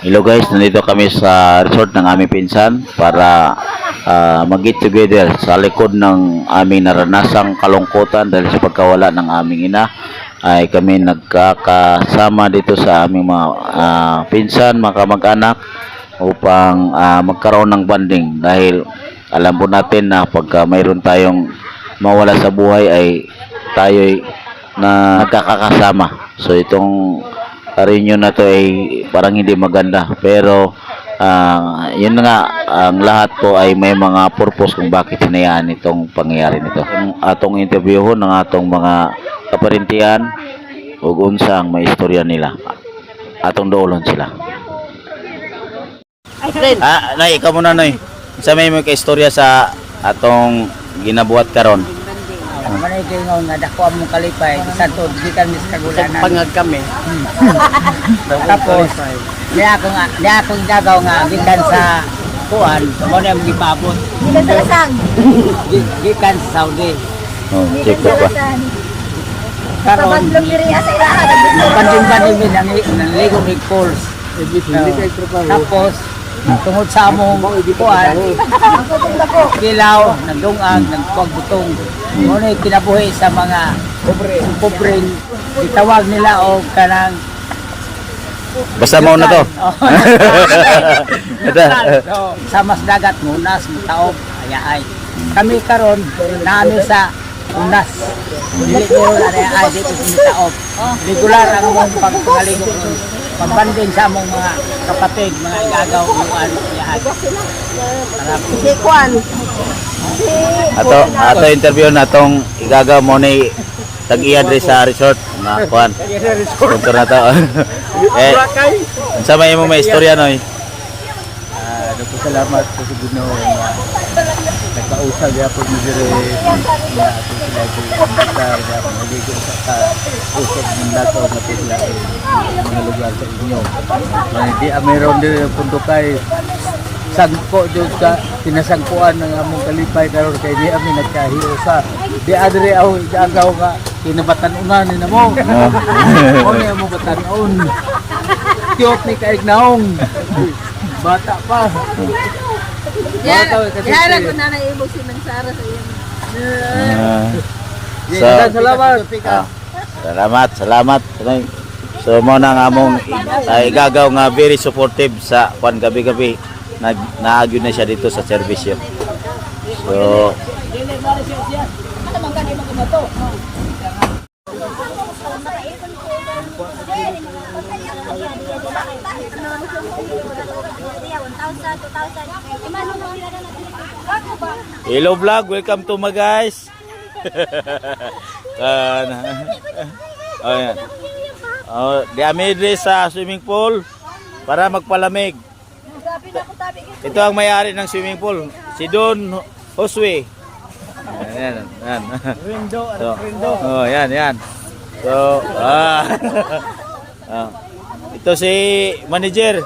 Hello guys, nandito kami sa resort ng aming pinsan para mag-get together sa likod ng aming naranasang kalungkutan dahil sa pagkawala ng aming ina. Ay kami nagkakasama dito sa aming mga pinsan, mga kamag-anak upang magkaroon ng banding dahil alam po natin na pagka mayroon tayong mawala sa buhay ay tayo'y na nagkakasama. So itong reunion na to ay parang hindi maganda, pero yun nga, ang lahat po ay may mga purpose kung bakit hinayaan itong pangyayari nito. Yung atong interviewon ng atong mga kaparintihan ug unsang may istorya nila, atong doolon sila. Nay, ikaw muna nay, sa may istorya sa atong ginabuhat karon. Manay kayo nga dako among kalipay sa tod gikan mis kagulanan Pangag kami. tapos niya akong gagaw nga gikan sa kuan mo na yung gipabot Gikan sa lasang. gikan sa Saudi Oh, check Gikan ko sa pa. lasang. Karon Kabadlong diri sa ilaha. banding min ang ligong rig falls. Tapos tungod sa among kuan kilaw nagdungag nagpagbutong mo na kinabuhi sa mga pobreng itawag nila og kanang Basta mo na to. So, sa mas dagat ngunas taob ayaay kami karon naami sa unas dili ko ayaay dito sa taob regular ang among pagpangaligo pagbanding sa among mga kapatid mga igagaw uwan ayaay Si Kwan. Ato interview natong igagaw mo ni tag-iya diri sa resort nga kuan. Sponsor na to. Unsa may mo may istorya noy? salamat sa Ginoo nga nagkausag yapon mo dire nga ato sila gitar nga maligo sa usog ng dato nga sila mga lugar sa inyo. Di mayroon dire punto kay sangko jud ka tinasangkuan ng among kalipay karon kay di ami nagkahiusa. Di adre aw agaw nga kinabatan-unan ni namo. Mo ni mo batan-on. Cute ni kaig naong. Bata pa. Yan. Bata kasi Yan ko na naibog si Mansara sa iyo. Salamat. Noy. So mo nang among igagaw nga very supportive sa kuan gabi-gabi. Naagyo na siya dito sa serbisyo. So hello vlog, welcome to my guys. Ayan. Di ami diri sa swimming pool para magpalamig. Ito ang may-ari ng swimming pool, si Don Josue. Ayan. So, yan. So, ito si manager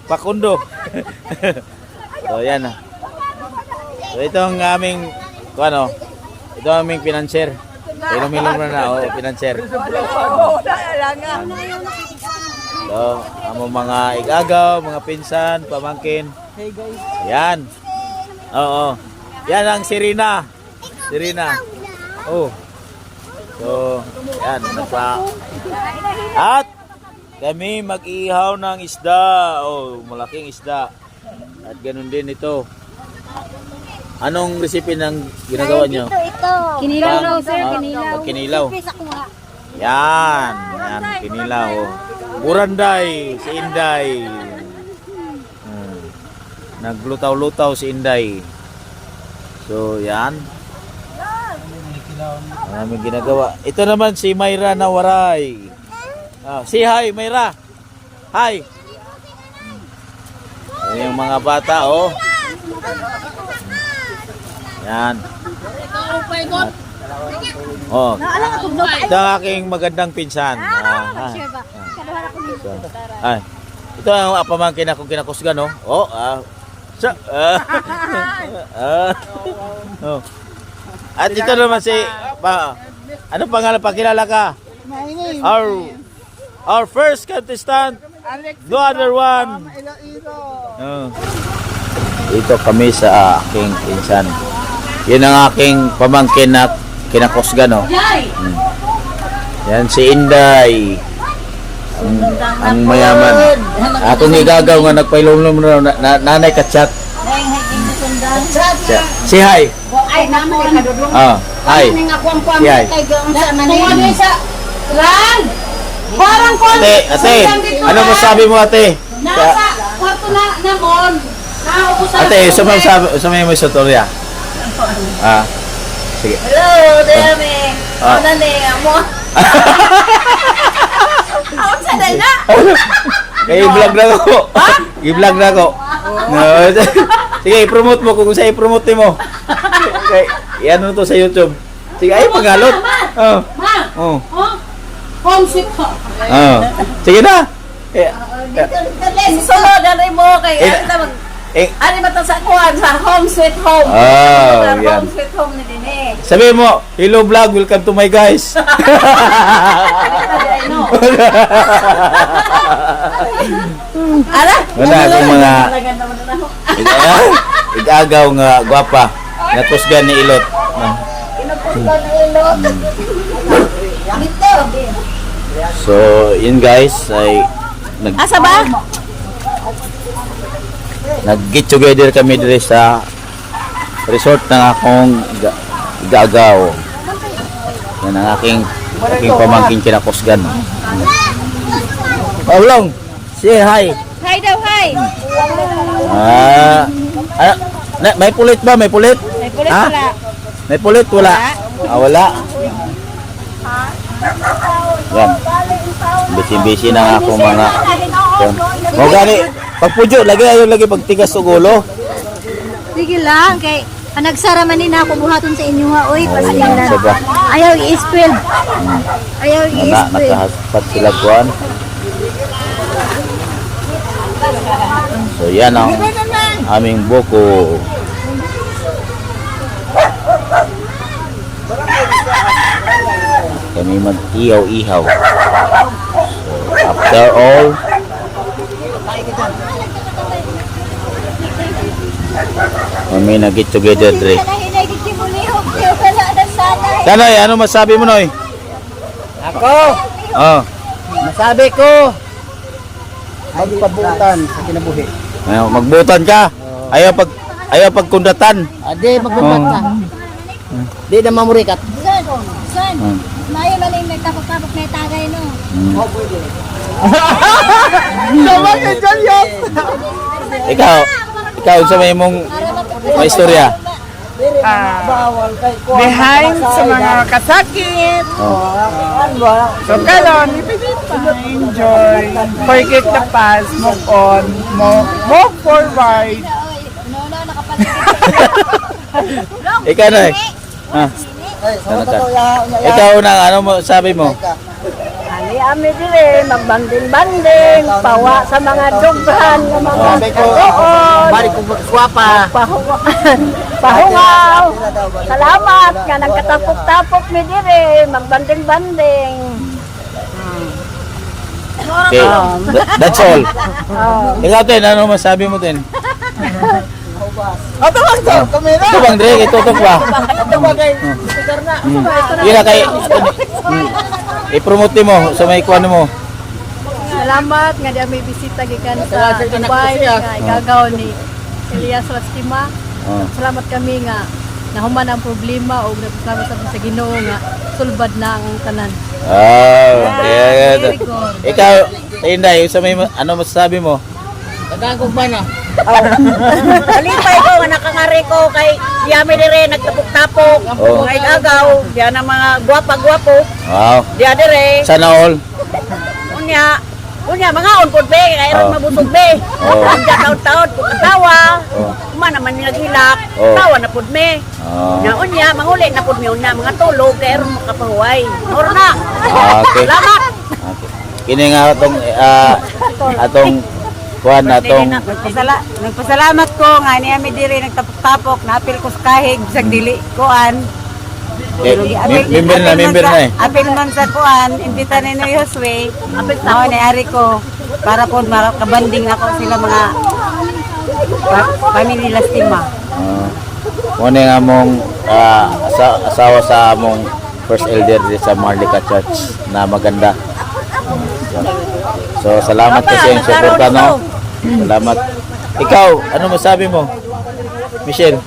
Pakundo. So, yan. So, ito ang aming ito ang aming financier. Ilumilom na financier. So, among mga igagaw, mga pinsan, pamangkin. Yan. Oo. Yan ang Serena. Oh. So, yan. At kami mag-ihaw ng isda. Oh, malaking isda. At ganun din ito. Anong recipe ng ginagawa nyo? Ito. Kinilaw raw sir, kinilaw. Kinilaw. Yan, kinilaw. Buranday, si Inday. Naglutaw-lutaw si Inday. So, yan. Maraming ginagawa. Ito naman si Mayra na waray. Si hi, Mayra. Hi. Ayan yung mga bata, oh. Yan. Oh. Ito ang aking magandang pinsan. Ay. Ito ang pamangkin akong kinakusgan, no? Oh, oh. At ito naman si ano pangalan, pakilala ka? Our first contestant The other one. Oh. Dito kami sa aking pinsan. Yan ang aking pamangkin na kinakusgan, no? Yan si Inday. Ang mayaman. Akong igagaw nga nagpailom-lom na nanay ka-chat. Si hi. Ay, naman ka dudong. Ah, hi. Si hi. Kuwani sa Ran! Parang ko. Ate, ano masabi mo ate? Nasa kwarto na namon. Naupo sa. Ate, sumay mo sa storya. Ah, sige. Hello, Demi. Ah. Ano na mo? Ako sa na. I-vlog na ako. I-vlog na ako. No. Sige, i-promote mo kung saan i-promote mo. Okay, yan to sa YouTube. Sige, ay magalot. Oh. Ma. Oh. Oh. Home sweet home. Oh. Sige na. Sunod na rin mo kay Eh, ano ba ito sa kuwan sa home sweet home? Oh, yan. Home sweet home ni Dine. sabi mo, hello vlog, welcome to my guys. Ala? Wala akong mga igagaw nga gwapa. Nakusgan ni Ilot. So, yun guys, ay Asa ba? nag-get together kami dire sa resort ng akong igagaw. Yan ang aking pamangkin kinakusgan. Paulong, say hi. Hi daw, hi. May pulit ba? May pulit? May pulit Ha? wala. May pulit? Wala. Wala. Yan. Busy-busy na ako mga. Yan. Mo gani, pagpudyo, lagi pagtigas sa gulo. Sige lang, kay nagsara man din ako buhaton sa inyo nga, oy, yan, pasilan. sobra. Ayaw i-spill. Ayaw i-spill. Nakahaspat sila kuan. So yan ang aming buko. Kami mag-ihaw-ihaw. So, after all, kami nag-get together dre. Kanoy, ano masabi mo, Noy? Ako, Oh, masabi ko, magpabutan sa kinabuhi. magbutan ka. Ayaw pagkundatan. Ade, magpabutan ka. Di na mamurikat. Son, mayo man yung nagtapok-tapok na tagay, no? Naman ka dyan yan! Ikaw sa may mong may istorya. Bawal kay ko. Behind sa mga kasakit. Oh. So karon, ipili pa, enjoy. Forget the past, move on, move forward. Ikaw na eh. Ah, sana ka. Ikaw na, ano mo, sabi mo? Ani ami dire magbanding-banding pawa sa mga dughan ng mga Sabi ko, bari ko magswapa. pahungaw. Salamat nga nagkatapok-tapok mi dire magbanding-banding. Okay, that's all. Ikaw, Ten, ano masabi mo, Ten? Ato bang to? Kamera? Ito bang, Dre? Itutok ba? Ito ba kay speaker na? Yun na kay... I-promote mo sa may kuwan mo. Salamat nga diya may bisita gikan sa Dubai nga igagaw ni Elias Rastima. Oh. Salamat kami nga nahuman ang problema o nagpasalamat sa Ginoo nga sulbad na ang tanan. Yeah. Very good. Ikaw, Inday, sa may ano masasabi mo? Nagagog ba na? Kalipay ko nga nakangari ko kay yami dire nagtapok-tapok. Oh. Mga igagaw, diya na mga gwapa-gwapo. Wow. Diya dire. Sana all. Unya mga unpod be kay ron Oh. mabusog be. Oh. Anja taon-taon pagkatawa. Oh. Man naman naghilak. Oh. Tawa na pud me. Oh. Na unya manguli na pud mi unya mga tulog kay ron makapahuway. Oro na. Okay. Salamat. Okay. Kini nga atong kuan atong Nagpasalamat ko nga niya mi diri nagtapok-tapok napil ko sa kahig sa dili kuan. member na eh. Apil man sa kuan, imbita ni Josue. Apil na ni ari ko. para po makabanding ako sila mga family lastima. Muna nga mong asawa sa among first elder dito sa Marlica Church na maganda. So salamat kasi yung suporta, no? Salamat. Ikaw, ano masabi mo? Michelle?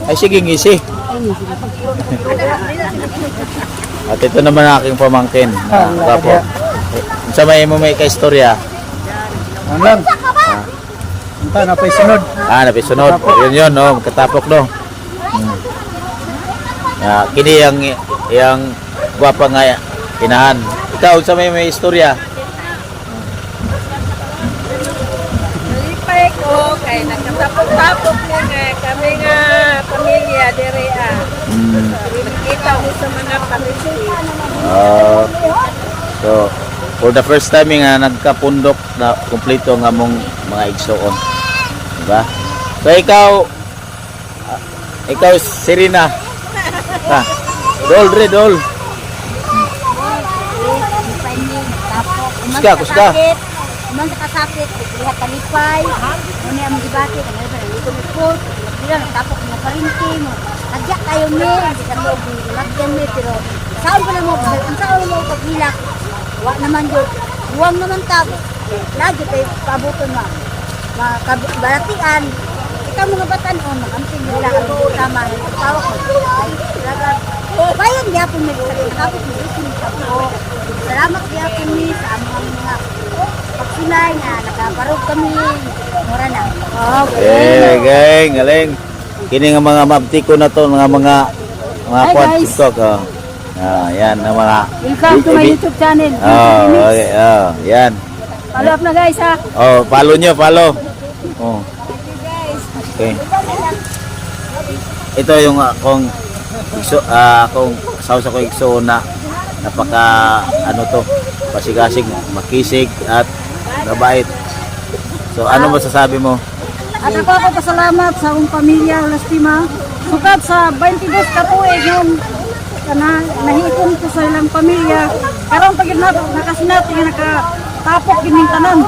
Ay sige, ngisi. At ito naman ang aking pamangkin. Rapo. Sa may kaistorya. Ano lang? Punta na pa sunod. Napisunod. Yun, no? Magkatapok, no? Kini yung gwapa nga inahan. Ikaw, sa may istorya. Nalipay ko kay nagkatapok-tapok nga kami nga pamilya dire Nakita ko sa mga pamilya. So, for the first time nga nagkapundok na kumpleto nga mong mga igsoon. Diba? So ikaw Serena. Dol. Kusga. Umang sa kasakit, lihat talipay, muna ang dibati, kanila ko nagput, bilang tapok mo parinti mo. Nadya tayo me, hindi ka mo lagyan me, pero saan ko na mo, ang saan mo paghilak, wak naman yun, buwang naman tabo. Lagi tayo pabuton mo, baratian, ikaw mga batanon, makamping nila ang tama, tawag mo, bayan gyapon mi sa kapit mi isin ko. Salamat gyapon mi sa among mga pagsilay nga nakabarog kami. Mura na. Galing. Kini nga mga mabtiko na to, mga kwan TikTok. Yan ang mga Welcome to my YouTube channel. okay, yan. Follow up na guys ha. Follow nyo. Okay. Ito yung akong asawa ko igso na napaka pasigasig, makisig at mabait. So ano masasabi mo? At ako pasalamat sa akong pamilya lastima. Sukad sa 22 ka tuig yung nahikon ko sa ilang pamilya. Karon pag nakasinati nga nakatapok gining tanan.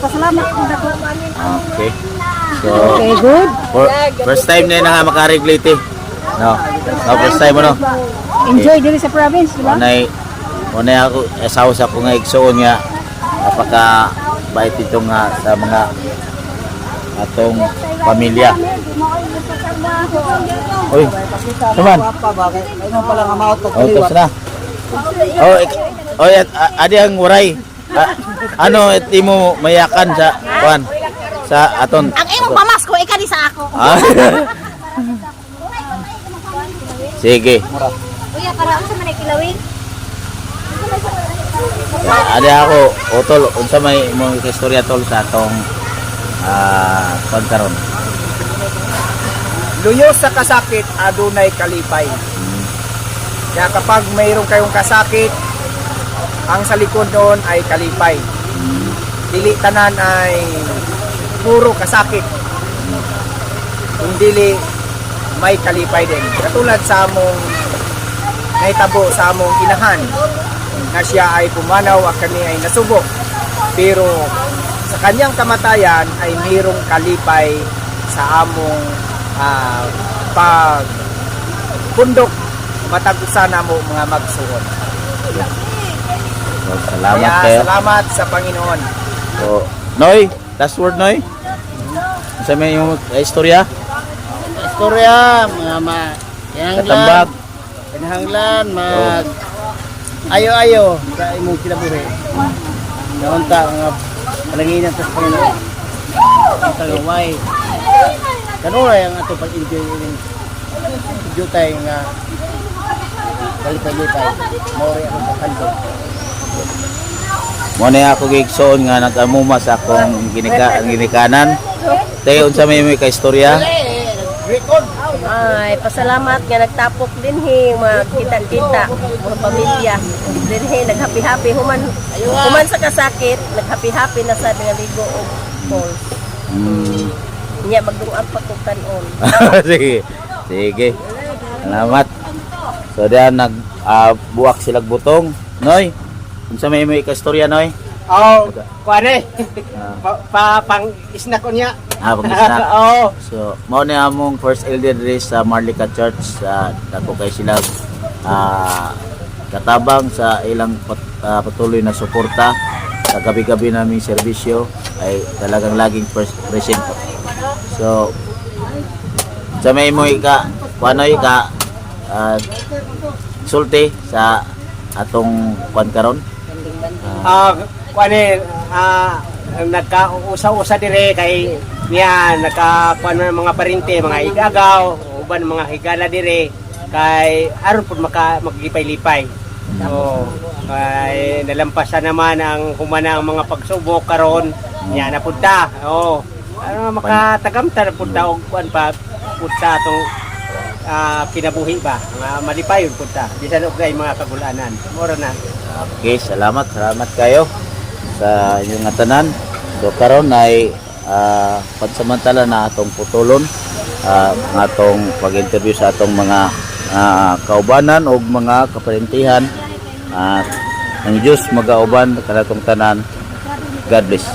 Pasalamat ko dako. Okay. So, good. first time na nga makareglate. No, first time mo, no? Enjoy diri sa province, di ba? Unay ako, asawa sa ko nga igsoon nga, napaka bait ito nga sa mga atong pamilya. Uy, naman. Ayun pala nga maot Tapos na. Adi ang waray. Iti mo mayakan sa aton. Ang imong pamasko ikani sa ako. Sige. Kuya para unsa man kilawin? Adi ako, utol, unsa may imong istorya tol sa atong pagkaron. Luyo sa kasakit, adunay kalipay. Kaya kapag mayroon kayong kasakit, ang sa likod doon ay kalipay. Dili tanan ay puro kasakit. Kung dili, may kalipay din. Katulad sa among naitabo sa among inahan na siya ay pumanaw at kani ay nasubo. Pero sa kanyang kamatayan ay mayroong kalipay sa among pagpundok matagusan na mo mga magsuon. So, salamat Kaya kayo. salamat sa Panginoon. So, Noy, last word Noy. Unsa may imong istorya? Istorya, mga Katambag. pinahanglan, ayo-ayo sa imong kinabuhi. Naunta nga palanginan sa Panginoon. Ang tagaway. Kanuray ang ato pag-enjoy ng jutay nga kalipay-lipay. Mauri ako sa kanto. Mo na ako gigsoon nga nag-amuma sa akong ginikanan. Tayo unsa may imong istorya? Ay, pasalamat nga nagtapok din mga kita-kita, mga pamilya. Din naghappy-happy human sa kasakit, naghappy-happy na sa nga ligo og balls. Nya magdungag pa kog kanon. Sige. Salamat. So diyan buwak sila butong. Noy, unsa may imong istorya Noy? Oh, kuan eh. Ah. Pang snack ko niya. Pag-snack. Oo. So, mao ni among first elder diri sa Marlica Church sa dako kay sila katabang sa ilang patuloy na suporta sa gabi-gabi naming serbisyo ay talagang laging present. So, sa may mo ika, paano ika sulti sa atong kwan karon? Kuan eh nagkausa-usa dire kay niya nagkakuan man mga parente, mga igagaw, uban mga higala dire kay aron pud magipay-lipay. So, kay nalampasan naman ang humana ang mga pagsubok karon niya na punta. Oh, ano makatagamta na punta og kuan pa punta atong kinabuhi ba nga malipayon punta bisan og kay mga kagulanan. Moro na. Okay, salamat kayo sa inyong tanan. So karon ay pansamantala na atong putulon ang atong pag-interview sa atong mga kaubanan o mga kaparentihan. Ang Diyos magauban kanatong tanan. God bless.